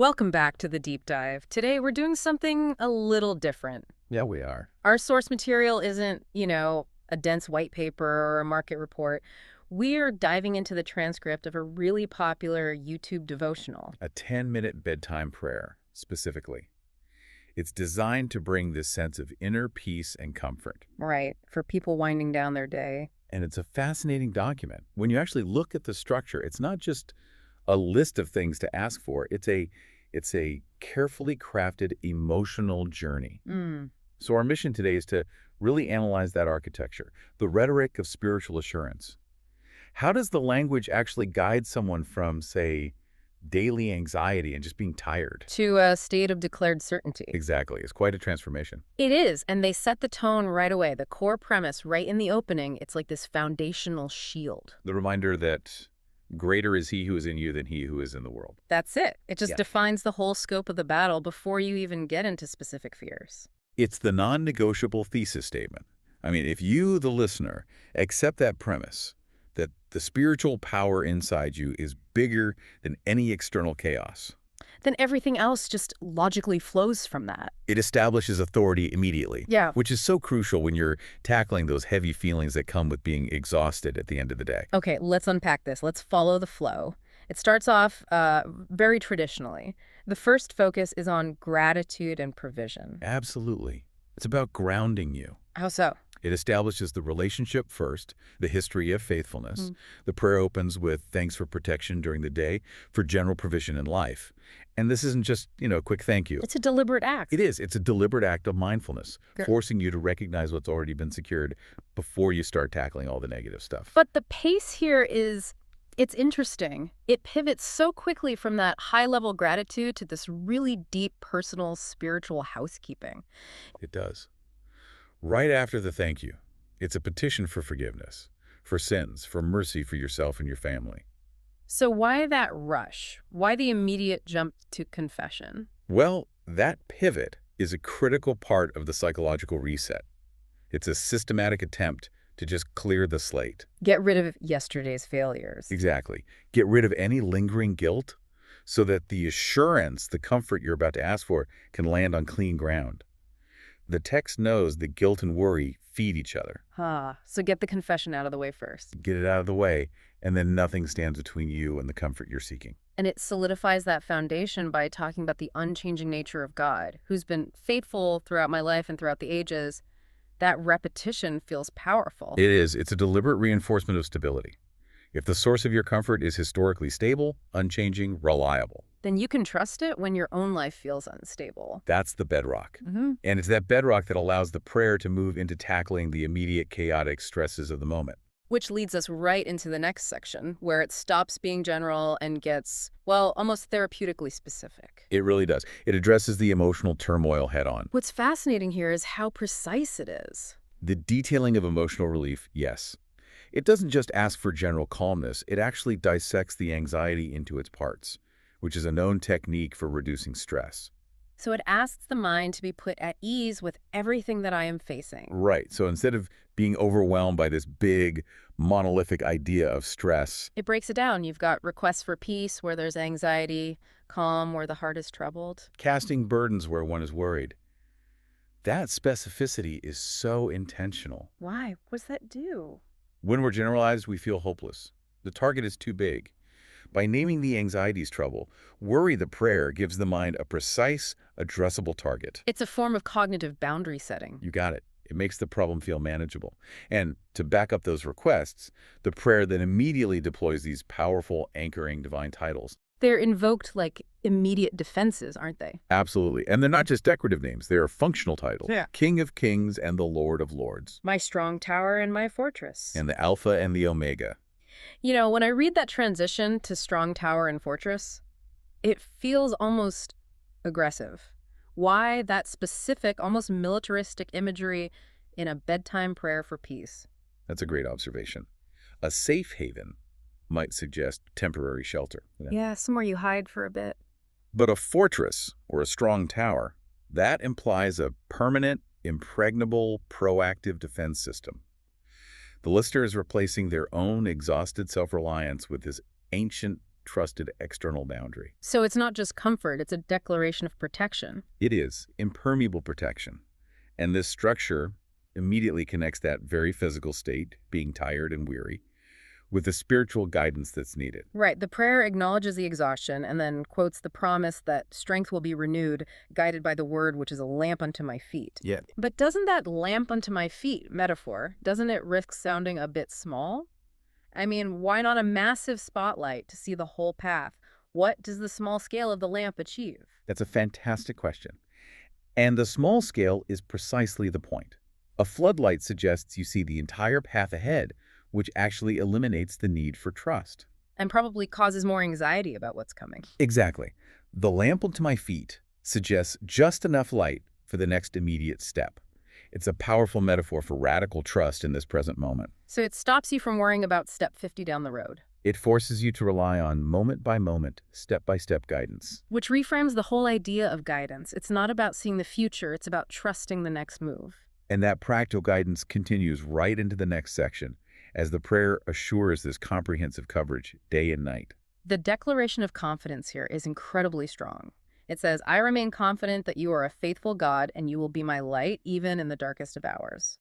Welcome back to the deep dive. Today we're doing something a little different. Yeah, we are. Our source material isn't, a dense white paper or a market report. We're diving into the transcript of a really popular YouTube devotional. A 10-minute bedtime prayer, specifically. It's designed to bring this sense of inner peace and comfort. Right, for people winding down their day. And it's a fascinating document. When you actually look at the structure, it's not just a list of things to ask for. It's a carefully crafted emotional journey. So our mission today is to really analyze that architecture, the rhetoric of spiritual assurance. How does the language actually guide someone from, say, daily anxiety and just being tired? To a state of declared certainty. Exactly. It's quite a transformation. It is, and they set the tone right away. The core premise right in the opening, it's like this foundational shield. The reminder that greater is he who is in you than he who is in the world. That's it. It just Yeah. defines the whole scope of the battle before you even get into specific fears. It's the non-negotiable thesis statement. I mean, if you, the listener, accept that premise, that the spiritual power inside you is bigger than any external chaos, Then everything else just logically flows from that. it establishes authority immediately. Yeah. Which is so crucial when you're tackling those heavy feelings that come with being exhausted at the end of the day. Okay, let's unpack this. Let's follow the flow. It starts off very traditionally. The first focus is on gratitude and provision. Absolutely. It's about grounding you. How so? It establishes the relationship first, the history of faithfulness. The prayer opens with thanks for protection during the day, for general provision in life. And this isn't just, a quick thank you. It's a deliberate act. It is. It's a deliberate act of mindfulness, Good. forcing you to recognize what's already been secured before you start tackling all the negative stuff. But the pace here it's interesting. It pivots so quickly from that high-level gratitude to this really deep personal spiritual housekeeping. It does. Right after the thank you, it's a petition for forgiveness, for sins, for mercy for yourself and your family. So why that rush? Why the immediate jump to confession? Well, that pivot is a critical part of the psychological reset. It's a systematic attempt to just clear the slate. Get rid of yesterday's failures. Exactly. Get rid of any lingering guilt so that the assurance, the comfort you're about to ask for, can land on clean ground. The text knows that guilt and worry feed each other. So get the confession out of the way first. Get it out of the way, and then nothing stands between you and the comfort you're seeking. And it solidifies that foundation by talking about the unchanging nature of God, who's been faithful throughout my life and throughout the ages. That repetition feels powerful. It is. It's a deliberate reinforcement of stability. If the source of your comfort is historically stable, unchanging, reliable, Then you can trust it when your own life feels unstable. that's the bedrock. And it's that bedrock that allows the prayer to move into tackling the immediate chaotic stresses of the moment. Which leads us right into the next section, where it stops being general and gets, well, almost therapeutically specific. It really does. It addresses the emotional turmoil head on. What's fascinating here is how precise it is. The detailing of emotional relief, yes. It doesn't just ask for general calmness, it actually dissects the anxiety into its parts, which is a known technique for reducing stress. So it asks the mind to be put at ease with everything that I am facing. Right, so instead of being overwhelmed by this big, monolithic idea of stress, It breaks it down. You've got requests for peace where there's anxiety, calm where the heart is troubled. casting burdens where one is worried. That specificity is so intentional. Why? What does that do? When we're generalized, we feel hopeless. The target is too big. By naming the anxiety's trouble, worry the prayer gives the mind a precise, addressable target. It's a form of cognitive boundary setting. You got it. It makes the problem feel manageable. And to back up those requests, the prayer then immediately deploys these powerful, anchoring divine titles. They're invoked like immediate defenses, aren't they? Absolutely. And they're not just decorative names. They are functional titles. Yeah. King of Kings and the Lord of Lords. My strong tower and my fortress. And the Alpha and the Omega. When I read that transition to strong tower and fortress, it feels almost aggressive. Why that specific, almost militaristic imagery in a bedtime prayer for peace? That's a great observation. A safe haven might suggest temporary shelter. Yeah, somewhere you hide for a bit. But a fortress, or a strong tower, that implies a permanent, impregnable, proactive defense system. The listener is replacing their own exhausted self-reliance with this ancient, trusted external boundary. So it's not just comfort, it's a declaration of protection. It is impermeable protection. And this structure immediately connects that very physical state, being tired and weary, with the spiritual guidance that's needed. Right. The prayer acknowledges the exhaustion and then quotes the promise that strength will be renewed, guided by the word, which is a lamp unto my feet. Yeah. But doesn't that lamp unto my feet metaphor, doesn't it risk sounding a bit small? I mean, why not a massive spotlight to see the whole path? What does the small scale of the lamp achieve? That's a fantastic question. And the small scale is precisely the point. A floodlight suggests you see the entire path ahead, which actually eliminates the need for trust. And probably causes more anxiety about what's coming. Exactly. The lamp unto my feet suggests just enough light for the next immediate step. It's a powerful metaphor for radical trust in this present moment. So it stops you from worrying about step 50 down the road. It forces you to rely on moment-by-moment, step-by-step guidance. Which reframes the whole idea of guidance. It's not about seeing the future, it's about trusting the next move. And that practical guidance continues right into the next section, as the prayer assures this comprehensive coverage day and night. The declaration of confidence here is incredibly strong. It says, I remain confident that you are a faithful God and you will be my light even in the darkest of hours.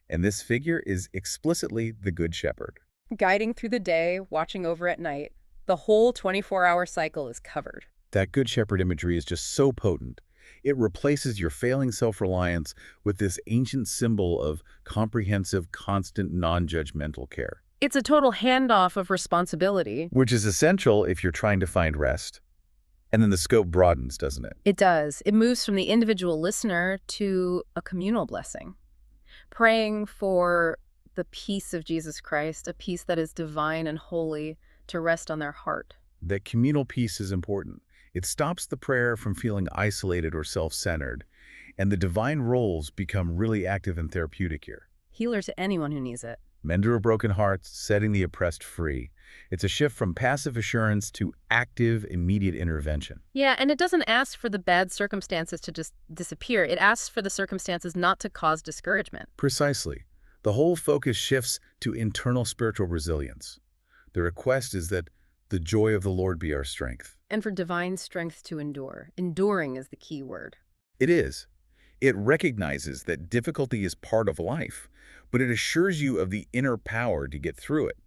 And this figure is explicitly the Good Shepherd. Guiding through the day, watching over at night, the whole 24-hour cycle is covered. That Good Shepherd imagery is just so potent. It replaces your failing self-reliance with this ancient symbol of comprehensive, constant, non-judgmental care. It's a total handoff of responsibility. Which is essential if you're trying to find rest. And then the scope broadens, doesn't it? It does. It moves from the individual listener to a communal blessing. Praying for the peace of Jesus Christ, a peace that is divine and holy, to rest on their heart. That communal peace is important. It stops the prayer from feeling isolated or self-centered, and the divine roles become really active and therapeutic here. Healer to anyone who needs it. Mender of broken hearts, setting the oppressed free. It's a shift from passive assurance to active, immediate intervention. Yeah, and it doesn't ask for the bad circumstances to just disappear. It asks for the circumstances not to cause discouragement. Precisely. The whole focus shifts to internal spiritual resilience. The request is that the joy of the Lord be our strength. And for divine strength to endure. Enduring is the key word. It is. It recognizes that difficulty is part of life, but it assures you of the inner power to get through it.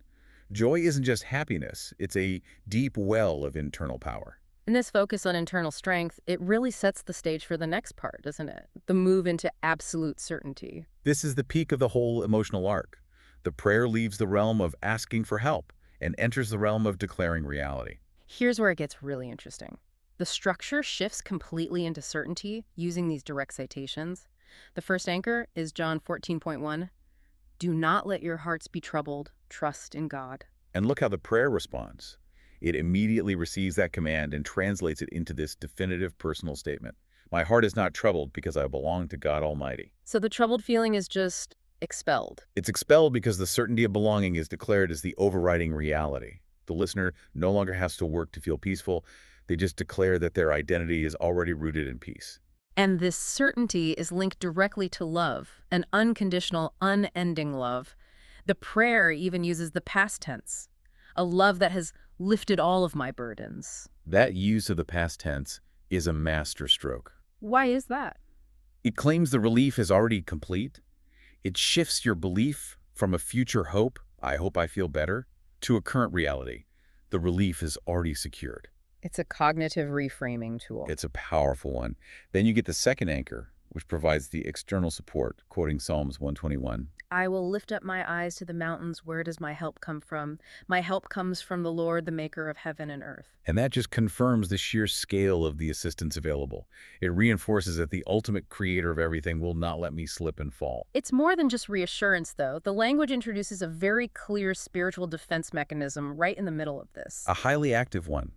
Joy isn't just happiness, it's a deep well of internal power. And this focus on internal strength, it really sets the stage for the next part, doesn't it? The move into absolute certainty. This is the peak of the whole emotional arc. The prayer leaves the realm of asking for help and enters the realm of declaring reality. Here's where it gets really interesting. The structure shifts completely into certainty using these direct citations. The first anchor is John 14.1. Do not let your hearts be troubled. Trust in God. And look how the prayer responds. It immediately receives that command and translates it into this definitive personal statement. My heart is not troubled because I belong to God Almighty. So the troubled feeling is just expelled. It's expelled because the certainty of belonging is declared as the overriding reality. The listener no longer has to work to feel peaceful. They just declare that their identity is already rooted in peace. And this certainty is linked directly to love, an unconditional, unending love. The prayer even uses the past tense, a love that has lifted all of my burdens. That use of the past tense is a masterstroke. Why is that? It claims the relief is already complete. It shifts your belief from a future hope, I hope I feel better, to a current reality. The relief is already secured. It's a cognitive reframing tool. It's a powerful one. Then you get the second anchor, which provides the external support, quoting Psalms 121. I will lift up my eyes to the mountains. Where does my help come from? My help comes from the Lord, the maker of heaven and earth. And that just confirms the sheer scale of the assistance available. It reinforces that the ultimate creator of everything will not let me slip and fall. It's more than just reassurance, though. The language introduces a very clear spiritual defense mechanism right in the middle of this. A highly active one.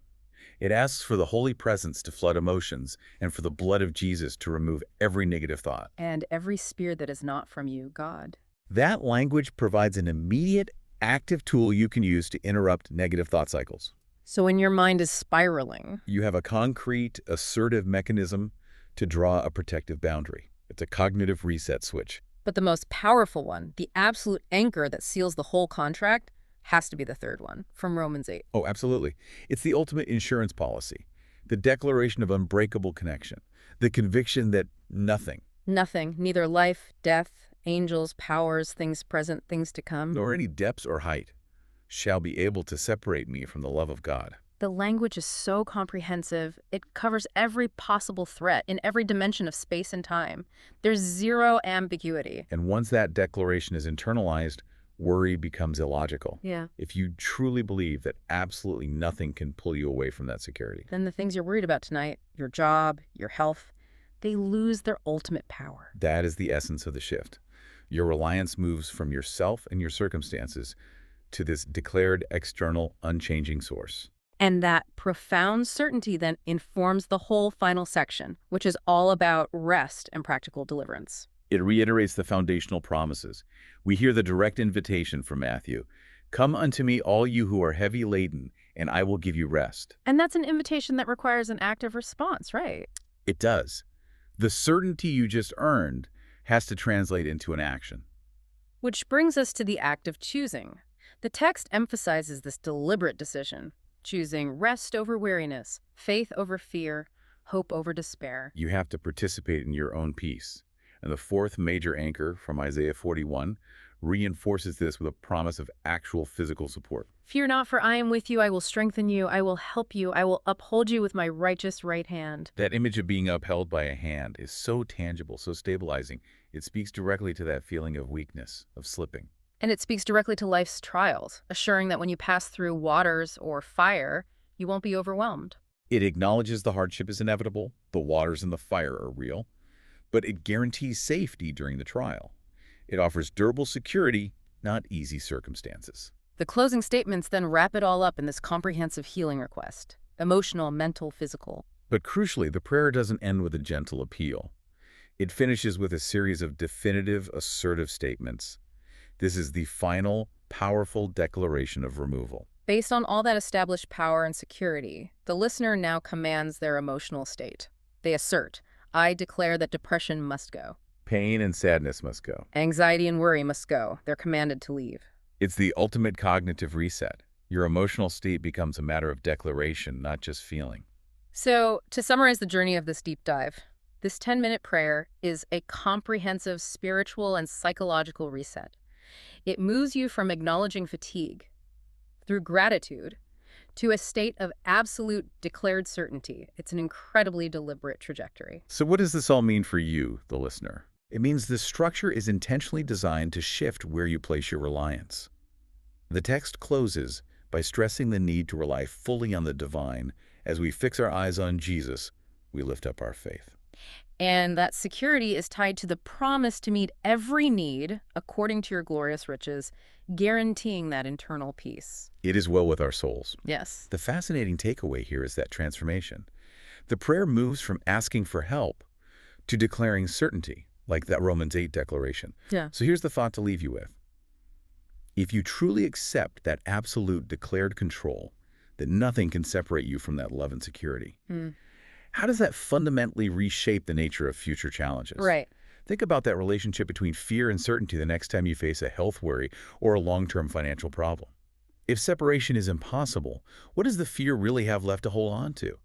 It asks for the Holy Presence to flood emotions and for the blood of Jesus to remove every negative thought. And every spear that is not from you, God. That language provides an immediate, active tool you can use to interrupt negative thought cycles. So when your mind is spiraling, You have a concrete, assertive mechanism to draw a protective boundary. It's a cognitive reset switch. but the most powerful one, the absolute anchor that seals the whole contract, has to be the third one from Romans 8. Oh, absolutely. It's the ultimate insurance policy. The declaration of unbreakable connection. The conviction that nothing, Nothing, neither life, death, angels, powers, things present, things to come. nor any depths or height, shall be able to separate me from the love of God. The language is so comprehensive, it covers every possible threat in every dimension of space and time. There's zero ambiguity. And once that declaration is internalized, worry becomes illogical. Yeah. If you truly believe that absolutely nothing can pull you away from that security. Then the things you're worried about tonight, your job, your health, they lose their ultimate power. That is the essence of the shift. Your reliance moves from yourself and your circumstances to this declared external, unchanging source. And that profound certainty then informs the whole final section, which is all about rest and practical deliverance. It reiterates the foundational promises. We hear the direct invitation from Matthew. Come unto me, all you who are heavy laden, and I will give you rest. And that's an invitation that requires an active response, right? It does. The certainty you just earned has to translate into an action. Which brings us to the act of choosing. The text emphasizes this deliberate decision, choosing rest over weariness, faith over fear, hope over despair. You have to participate in your own peace. And the fourth major anchor from Isaiah 41 reinforces this with a promise of actual physical support. Fear not, for I am with you. I will strengthen you. I will help you. I will uphold you with my righteous right hand. That image of being upheld by a hand is so tangible, so stabilizing. It speaks directly to that feeling of weakness, of slipping. And it speaks directly to life's trials, assuring that when you pass through waters or fire, you won't be overwhelmed. It acknowledges the hardship is inevitable, the waters and the fire are real, but it guarantees safety during the trial. It offers durable security, not easy circumstances. The closing statements then wrap it all up in this comprehensive healing request, emotional, mental, physical. But crucially, the prayer doesn't end with a gentle appeal. It finishes with a series of definitive, assertive statements. This is the final, powerful declaration of removal. Based on all that established power and security, the listener now commands their emotional state. They assert, I declare that depression must go. Pain and sadness must go. Anxiety and worry must go. They're commanded to leave. It's the ultimate cognitive reset. Your emotional state becomes a matter of declaration, not just feeling. So, to summarize the journey of this deep dive, this 10-minute prayer is a comprehensive spiritual and psychological reset. It moves you from acknowledging fatigue, through gratitude, to a state of absolute declared certainty. It's an incredibly deliberate trajectory. So what does this all mean for you, the listener? It means this structure is intentionally designed to shift where you place your reliance. The text closes by stressing the need to rely fully on the divine. As we fix our eyes on Jesus, we lift up our faith. And that security is tied to the promise to meet every need according to your glorious riches, guaranteeing that internal peace. It is well with our souls. Yes. The fascinating takeaway here is that transformation. The prayer moves from asking for help to declaring certainty, like that Romans 8 declaration. Yeah. So here's the thought to leave you with. If you truly accept that absolute declared control, that nothing can separate you from that love and security, how does that fundamentally reshape the nature of future challenges? Right. Think about that relationship between fear and certainty the next time you face a health worry or a long-term financial problem. If separation is impossible, what does the fear really have left to hold on to?